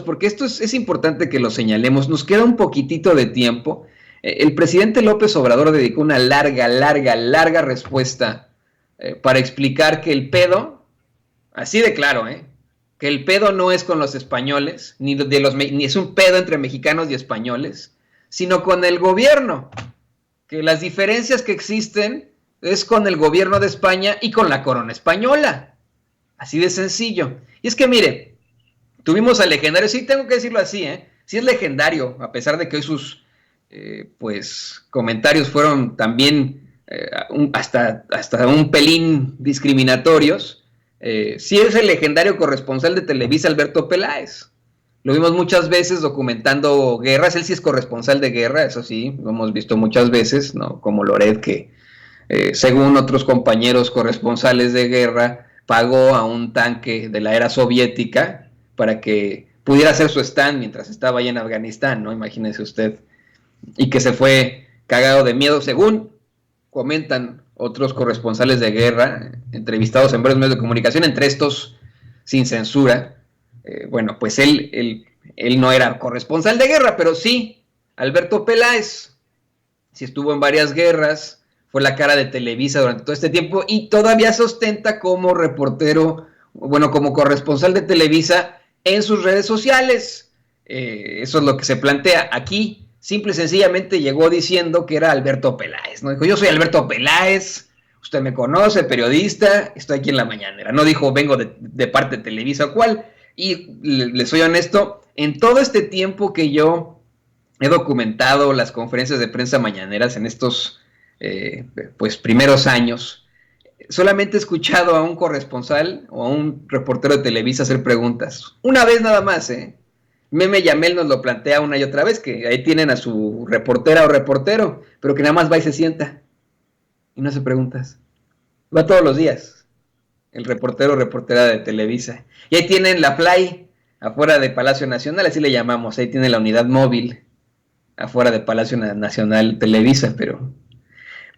porque esto es importante que lo señalemos. Nos queda un poquitito de tiempo. El presidente López Obrador dedicó una larga respuesta para explicar que el pedo, así de claro, que el pedo no es con los españoles, ni es un pedo entre mexicanos y españoles, sino con el gobierno, que las diferencias que existen es con el gobierno de España y con la corona española. Así de sencillo. Y es que mire, tuvimos al legendario, sí tengo que decirlo así, sí es legendario, a pesar de que hoy sus pues comentarios fueron también hasta un pelín discriminatorios. Sí es el legendario corresponsal de Televisa, Alberto Peláez. Lo vimos muchas veces documentando guerras. Él sí es corresponsal de guerra, eso sí, lo hemos visto muchas veces, ¿no? Como Loret, que según otros compañeros corresponsales de guerra, pagó a un tanque de la era soviética para que pudiera hacer su stand mientras estaba ahí en Afganistán, ¿no? Imagínese usted. Y que se fue cagado de miedo, según comentan otros corresponsales de guerra, entrevistados en varios medios de comunicación, entre estos sin censura. Bueno, pues él no era corresponsal de guerra, pero sí, Alberto Peláez, sí estuvo en varias guerras, fue la cara de Televisa durante todo este tiempo y todavía se ostenta como reportero, bueno, como corresponsal de Televisa en sus redes sociales. Eso es lo que se plantea aquí. Simple y sencillamente llegó diciendo que era Alberto Peláez, ¿no? Dijo, yo soy Alberto Peláez, usted me conoce, periodista, estoy aquí en la mañanera. No dijo, vengo de parte de Televisa o cuál. Y le soy honesto, en todo este tiempo que yo he documentado las conferencias de prensa mañaneras en estos pues primeros años, solamente he escuchado a un corresponsal o a un reportero de Televisa hacer preguntas. Una vez nada más, Meme Yamel nos lo plantea una y otra vez, que ahí tienen a su reportera o reportero, pero que nada más va y se sienta y no hace preguntas. Va todos los días, el reportero o reportera de Televisa. Y ahí tienen la Play, afuera de Palacio Nacional, así le llamamos, ahí tiene la unidad móvil, afuera de Palacio Nacional Televisa, pero...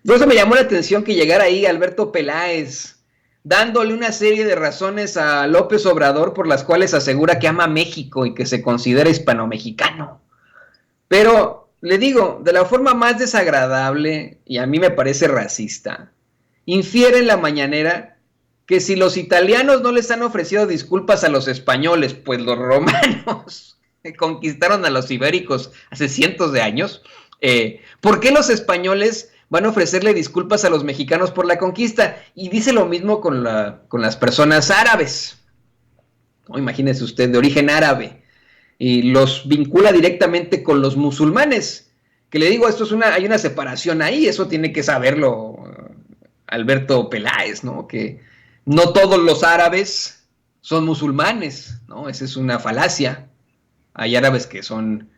Por eso me llamó la atención que llegara ahí Alberto Peláez, dándole una serie de razones a López Obrador por las cuales asegura que ama México y que se considera hispano-mexicano. Pero, le digo, de la forma más desagradable, y a mí me parece racista, infiere en la mañanera que si los italianos no les han ofrecido disculpas a los españoles, pues los romanos conquistaron a los ibéricos hace cientos de años, ¿por qué los españoles van a ofrecerle disculpas a los mexicanos por la conquista? Y dice lo mismo con las personas árabes. ¿No? Imagínese usted, de origen árabe. Y los vincula directamente con los musulmanes. Que le digo, hay una separación ahí, eso tiene que saberlo Alberto Peláez, ¿no? Que no todos los árabes son musulmanes, ¿no? Esa es una falacia. Hay árabes que son,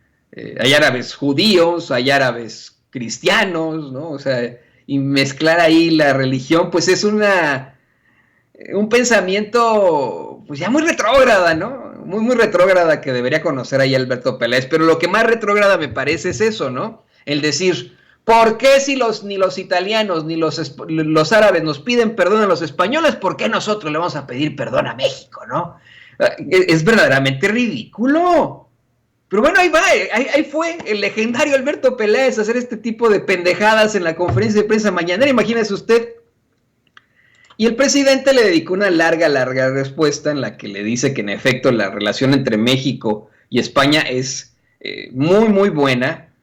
hay árabes judíos, hay árabes cristianos, ¿no? O sea, y mezclar ahí la religión, pues es un pensamiento, pues ya muy retrógrada, ¿no? Muy retrógrada que debería conocer ahí Alberto Peláez, pero lo que más retrógrada me parece es eso, ¿no? El decir, ¿por qué si ni los italianos ni los árabes nos piden perdón a los españoles, por qué nosotros le vamos a pedir perdón a México, ¿no? Es verdaderamente ridículo. Pero bueno, ahí va, ahí fue el legendario Alberto Peláez a hacer este tipo de pendejadas en la conferencia de prensa mañanera, imagínese usted. Y el presidente le dedicó una larga respuesta en la que le dice que en efecto la relación entre México y España es muy buena,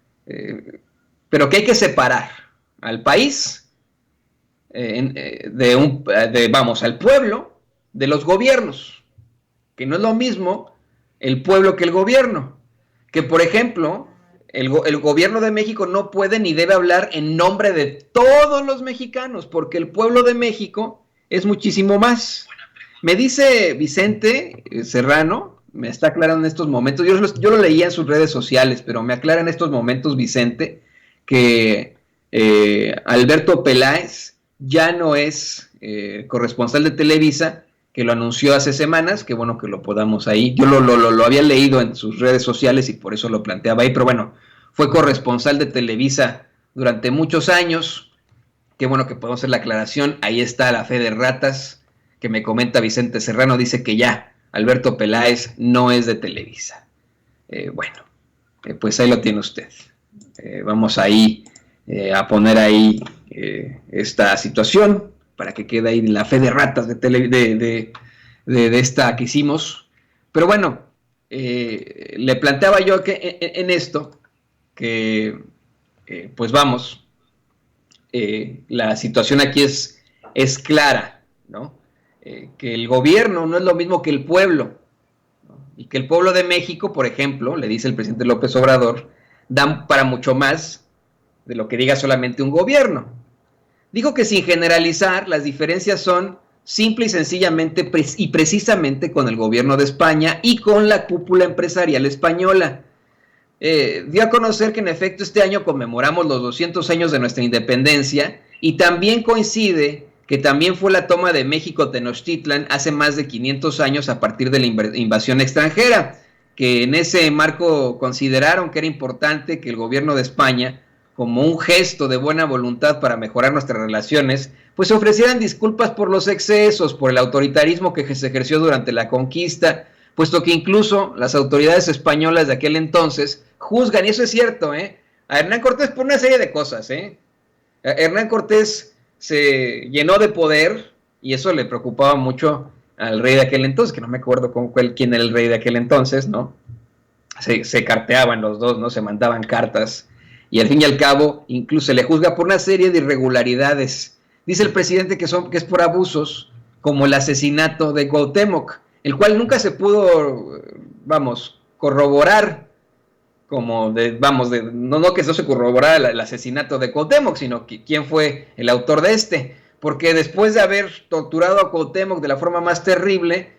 pero que hay que separar al país, al pueblo de los gobiernos, que no es lo mismo el pueblo que el gobierno. Que, por ejemplo, el gobierno de México no puede ni debe hablar en nombre de todos los mexicanos, porque el pueblo de México es muchísimo más. Me dice Vicente Serrano, me está aclarando en estos momentos, yo lo leía en sus redes sociales, pero me aclara en estos momentos Vicente que Alberto Peláez ya no es corresponsal de Televisa, que lo anunció hace semanas, que bueno que lo podamos ahí. Yo lo había leído en sus redes sociales y por eso lo planteaba ahí, pero bueno, fue corresponsal de Televisa durante muchos años. Qué bueno que podemos hacer la aclaración. Ahí está la fe de ratas que me comenta Vicente Serrano, dice que ya Alberto Peláez no es de Televisa. Bueno, pues ahí lo tiene usted. Vamos ahí a poner ahí esta situación para que quede ahí la fe de ratas de esta que hicimos. Pero bueno, le planteaba yo que en esto, que pues vamos, la situación aquí es clara, ¿no? Que el gobierno no es lo mismo que el pueblo, ¿no? Y que el pueblo de México, por ejemplo, le dice el presidente López Obrador, dan para mucho más de lo que diga solamente un gobierno. Dijo que sin generalizar, las diferencias son simple y sencillamente y precisamente con el gobierno de España y con la cúpula empresarial española. Dio a conocer que en efecto este año conmemoramos los 200 años de nuestra independencia y también coincide que también fue la toma de México Tenochtitlan hace más de 500 años a partir de la invasión extranjera, que en ese marco consideraron que era importante que el gobierno de España, como un gesto de buena voluntad para mejorar nuestras relaciones, pues ofrecieran disculpas por los excesos, por el autoritarismo que se ejerció durante la conquista, puesto que incluso las autoridades españolas de aquel entonces juzgan, y eso es cierto, a Hernán Cortés por una serie de cosas. Hernán Cortés se llenó de poder y eso le preocupaba mucho al rey de aquel entonces, que no me acuerdo quién era el rey de aquel entonces, ¿no? Se carteaban los dos, ¿no? Se mandaban cartas y al fin y al cabo incluso se le juzga por una serie de irregularidades. Dice el presidente que es por abusos, como el asesinato de Cuauhtémoc, el cual nunca se pudo, vamos, corroborar, como no que no se corroborara el asesinato de Cuauhtémoc, sino que quién fue el autor de este, porque después de haber torturado a Cuauhtémoc de la forma más terrible,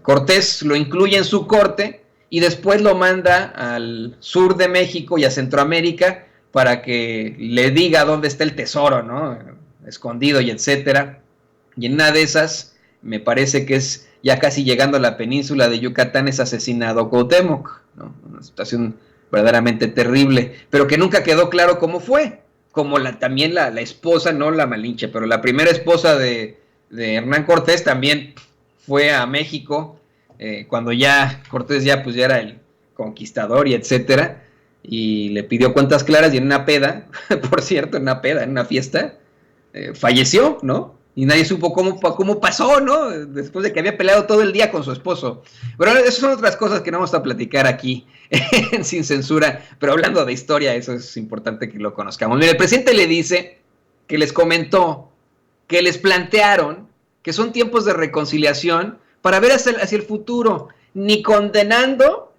Cortés lo incluye en su corte y después lo manda al sur de México y a Centroamérica para que le diga dónde está el tesoro, ¿no? Escondido y etcétera. Y en una de esas, me parece que es ya casi llegando a la península de Yucatán, es asesinado Cuauhtémoc, ¿no? Una situación verdaderamente terrible, pero que nunca quedó claro cómo fue, como también la esposa, no la Malinche, pero la primera esposa de Hernán Cortés también fue a México, cuando ya Cortés ya era el conquistador y etcétera, y le pidió cuentas claras y en una peda, por cierto, en una fiesta, falleció, ¿no? Y nadie supo cómo pasó, ¿no? Después de que había peleado todo el día con su esposo. Pero esas son otras cosas que no vamos a platicar aquí sin censura. Pero hablando de historia, eso es importante que lo conozcamos. Mira, el presidente le dice que les comentó, que les plantearon que son tiempos de reconciliación para ver hacia el futuro, ni condenando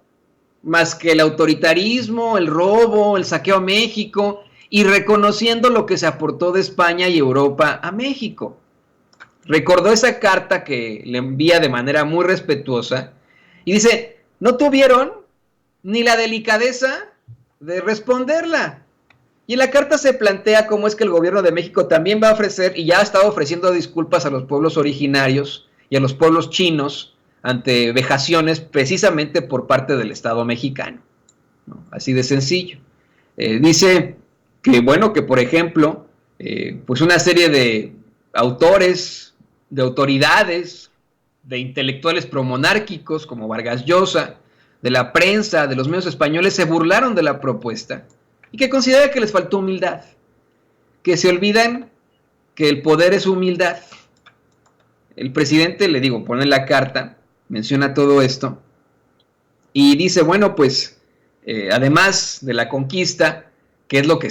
más que el autoritarismo, el robo, el saqueo a México, y reconociendo lo que se aportó de España y Europa a México. Recordó esa carta que le envía de manera muy respetuosa y dice, no tuvieron ni la delicadeza de responderla. Y en la carta se plantea cómo es que el gobierno de México también va a ofrecer, y ya ha estado ofreciendo disculpas a los pueblos originarios y a los pueblos chinos ante vejaciones precisamente por parte del Estado mexicano, ¿no? Así de sencillo. Dice que, bueno, que por ejemplo, pues una serie de autores, de autoridades, de intelectuales promonárquicos como Vargas Llosa, de la prensa, de los medios españoles, se burlaron de la propuesta y que considera que les faltó humildad, que se olvidan que el poder es humildad. El presidente, le digo, pone en la carta, menciona todo esto y dice, bueno, pues además de la conquista, que es lo que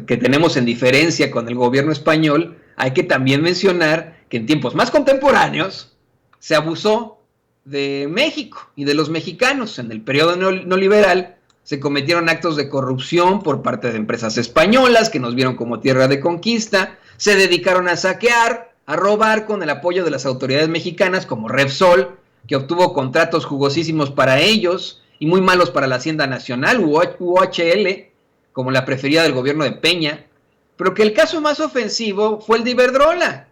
que tenemos en diferencia con el gobierno español, hay que también mencionar que en tiempos más contemporáneos se abusó de México y de los mexicanos. En el periodo neoliberal se cometieron actos de corrupción por parte de empresas españolas que nos vieron como tierra de conquista, se dedicaron a saquear, a robar con el apoyo de las autoridades mexicanas como Repsol, que obtuvo contratos jugosísimos para ellos y muy malos para la Hacienda Nacional, UHL, como la preferida del gobierno de Peña, pero que el caso más ofensivo fue el de Iberdrola.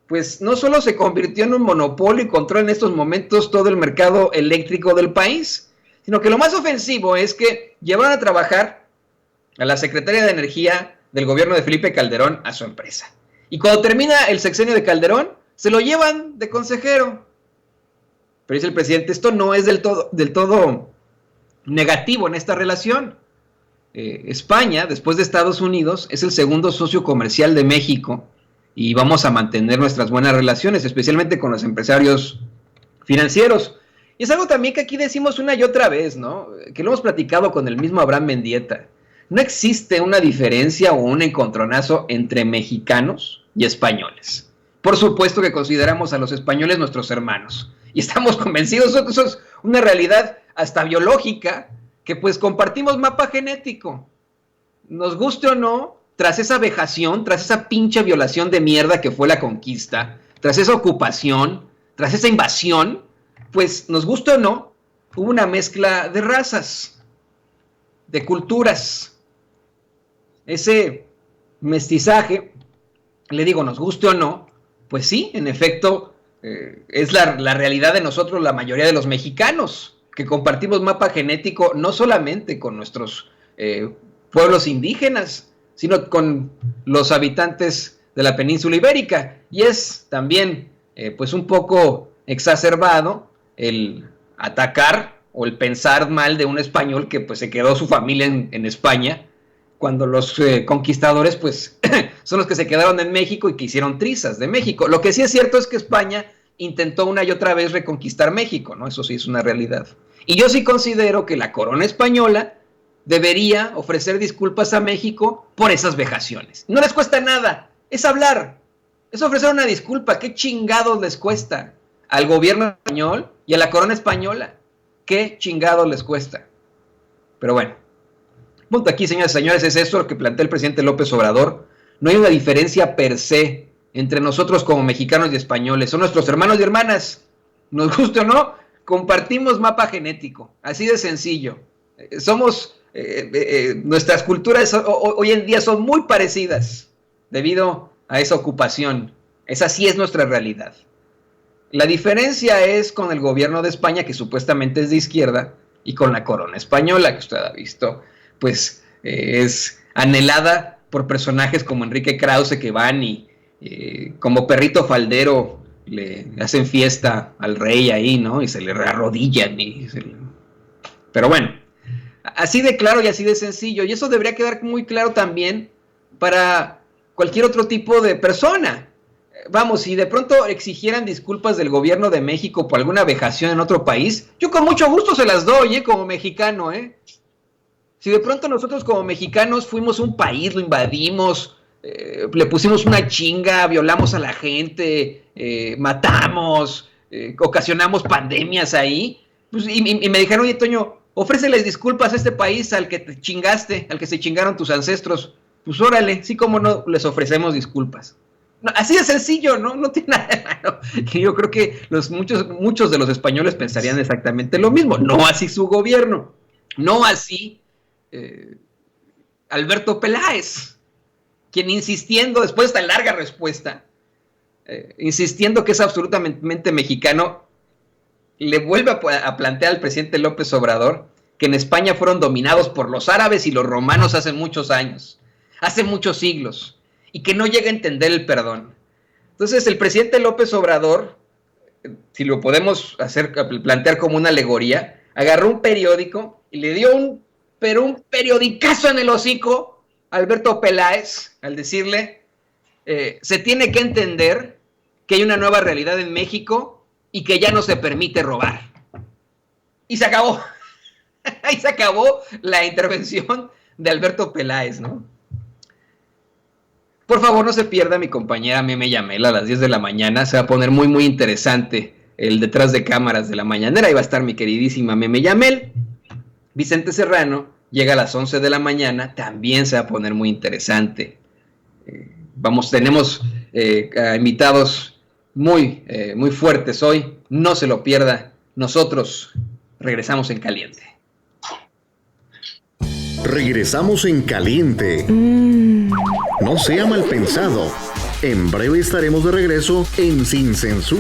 Pues no solo se convirtió en un monopolio y controla en estos momentos todo el mercado eléctrico del país, sino que lo más ofensivo es que llevaron a trabajar a la secretaria de Energía del gobierno de Felipe Calderón a su empresa. Y cuando termina el sexenio de Calderón, se lo llevan de consejero. Pero dice el presidente, esto no es del todo negativo en esta relación. España, después de Estados Unidos, es el segundo socio comercial de México y vamos a mantener nuestras buenas relaciones, especialmente con los empresarios financieros. Y es algo también que aquí decimos una y otra vez, ¿no? Que lo hemos platicado con el mismo Abraham Mendieta. No existe una diferencia o un encontronazo entre mexicanos y españoles. Por supuesto que consideramos a los españoles nuestros hermanos. Y estamos convencidos, eso es una realidad hasta biológica, que pues compartimos mapa genético. Nos guste o no, tras esa vejación, tras esa pinche violación de mierda que fue la conquista, tras esa ocupación, tras esa invasión, pues nos guste o no, hubo una mezcla de razas, de culturas. Ese mestizaje, le digo, nos guste o no, pues sí, en efecto, es la realidad de nosotros, la mayoría de los mexicanos, que compartimos mapa genético no solamente con nuestros pueblos indígenas, sino con los habitantes de la península ibérica. Y es también pues un poco exacerbado el atacar o el pensar mal de un español que pues se quedó su familia en España, cuando los conquistadores pues son los que se quedaron en México y que hicieron trizas de México. Lo que sí es cierto es que España intentó una y otra vez reconquistar México, ¿no? Eso sí es una realidad. Y yo sí considero que la corona española debería ofrecer disculpas a México por esas vejaciones. No les cuesta nada, es hablar, es ofrecer una disculpa. ¿Qué chingados les cuesta al gobierno español y a la corona española? ¿Qué chingados les cuesta? Pero bueno, el punto aquí, señoras y señores, es eso lo que plantea el presidente López Obrador. No hay una diferencia per se entre nosotros como mexicanos y españoles. Son nuestros hermanos y hermanas. Nos guste o no, compartimos mapa genético. Así de sencillo. Somos, nuestras culturas hoy en día son muy parecidas debido a esa ocupación. Esa sí es nuestra realidad. La diferencia es con el gobierno de España, que supuestamente es de izquierda, y con la corona española, que usted ha visto, pues es anhelada por personajes como Enrique Krause, que van y como perrito faldero le hacen fiesta al rey ahí, ¿no? Y se le arrodillan. Pero bueno, así de claro y así de sencillo. Y eso debería quedar muy claro también para cualquier otro tipo de persona. Vamos, si de pronto exigieran disculpas del gobierno de México por alguna vejación en otro país, yo con mucho gusto se las doy, como mexicano, Si de pronto nosotros como mexicanos fuimos un país, lo invadimos, le pusimos una chinga, violamos a la gente, matamos, ocasionamos pandemias ahí, pues, y me dijeron, oye, Toño, ofréceles disculpas a este país al que te chingaste, al que se chingaron tus ancestros. Pues órale, sí, como no, les ofrecemos disculpas. No, así de sencillo, ¿no? No tiene nada de malo. Y yo creo que muchos de los españoles pensarían exactamente lo mismo. No así su gobierno, no así Alberto Peláez, quien insistiendo, después de esta larga respuesta, insistiendo que es absolutamente mexicano, le vuelve a plantear al presidente López Obrador que en España fueron dominados por los árabes y los romanos hace muchos años, hace muchos siglos, y que no llega a entender el perdón. Entonces el presidente López Obrador, si lo podemos plantear como una alegoría, agarró un periódico y le dio un periodicazo en el hocico a Alberto Peláez al decirle, se tiene que entender que hay una nueva realidad en México y que ya no se permite robar. Y se acabó. Ahí se acabó la intervención de Alberto Peláez, ¿no? Por favor, no se pierda mi compañera Meme Yamel a las 10 de la mañana. Se va a poner muy, muy interesante el detrás de cámaras de la mañanera. Ahí va a estar mi queridísima Meme Yamel. Vicente Serrano llega a las 11 de la mañana. También se va a poner muy interesante. Tenemos invitados muy fuertes hoy. No se lo pierda. Nosotros regresamos en caliente. Regresamos en caliente. No sea mal pensado. En breve estaremos de regreso en Sin Censura.